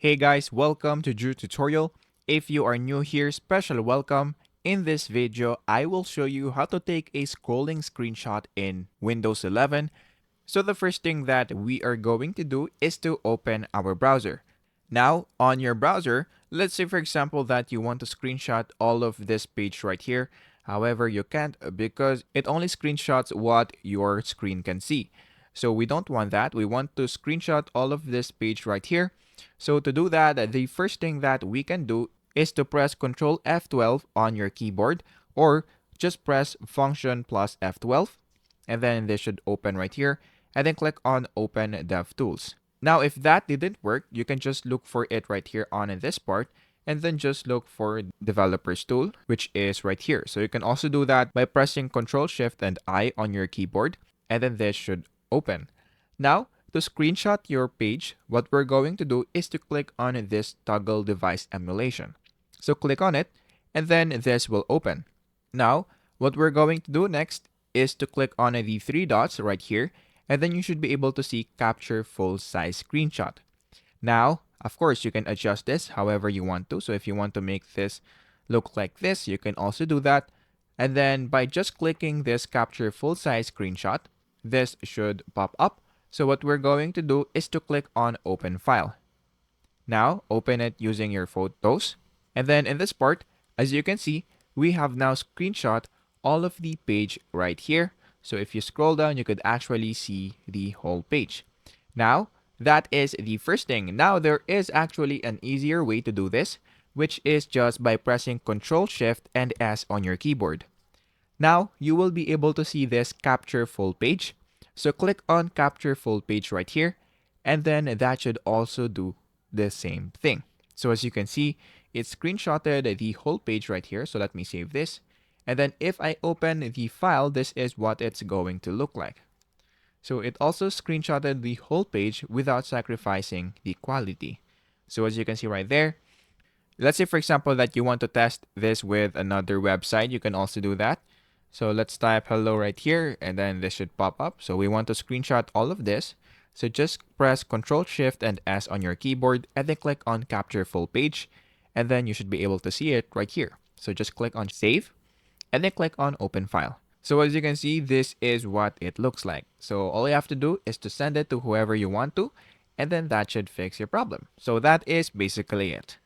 Hey guys, welcome to Drew Tutorial. If you are new here, special welcome. In this video, I will show you how to take a scrolling screenshot in Windows 11. So the first thing that we are going to do is to open our browser. Now, on your browser, let's say for example that you want to screenshot all of this page right here. However, you can't because it only screenshots what your screen can see. So we don't want that. We want to screenshot all of this page right here. So to do that, the first thing that we can do is to press Ctrl F12 on your keyboard, or just press Function plus F12, and then this should open right here, and then click on Open DevTools. Now, if that didn't work, you can just look for it right here on this part, and then just look for Developers Tool, which is right here. So you can also do that by pressing Ctrl Shift and I on your keyboard, and then this should open. Now, to screenshot your page, what we're going to do is to click on this Toggle Device Emulation. So click on it, and then this will open. Now, what we're going to do next is to click on the three dots right here, and then you should be able to see Capture Full Size Screenshot. Now, of course, you can adjust this however you want to. So if you want to make this look like this, you can also do that. And then by just clicking this Capture Full Size Screenshot, this should pop up. So what we're going to do is to click on Open File. Now, open it using your photos. And then in this part, as you can see, we have now screenshot all of the page right here. So if you scroll down, you could actually see the whole page. Now, that is the first thing. Now, there is actually an easier way to do this, which is just by pressing Ctrl Shift and S on your keyboard. Now, you will be able to see this Capture Full Page. So click on Capture Full Page right here, and then that should also do the same thing. So as you can see, it screenshotted the whole page right here. So let me save this. And then if I open the file, this is what it's going to look like. So it also screenshotted the whole page without sacrificing the quality. So as you can see right there, let's say for example that you want to test this with another website, you can also do that. So let's type hello right here, and then this should pop up. So we want to screenshot all of this. So just press Ctrl Shift and S on your keyboard, and then click on Capture Full Page, and then you should be able to see it right here. So just click on Save, and then click on Open File. So as you can see, this is what it looks like. So all you have to do is to send it to whoever you want to, and then that should fix your problem. So that is basically it.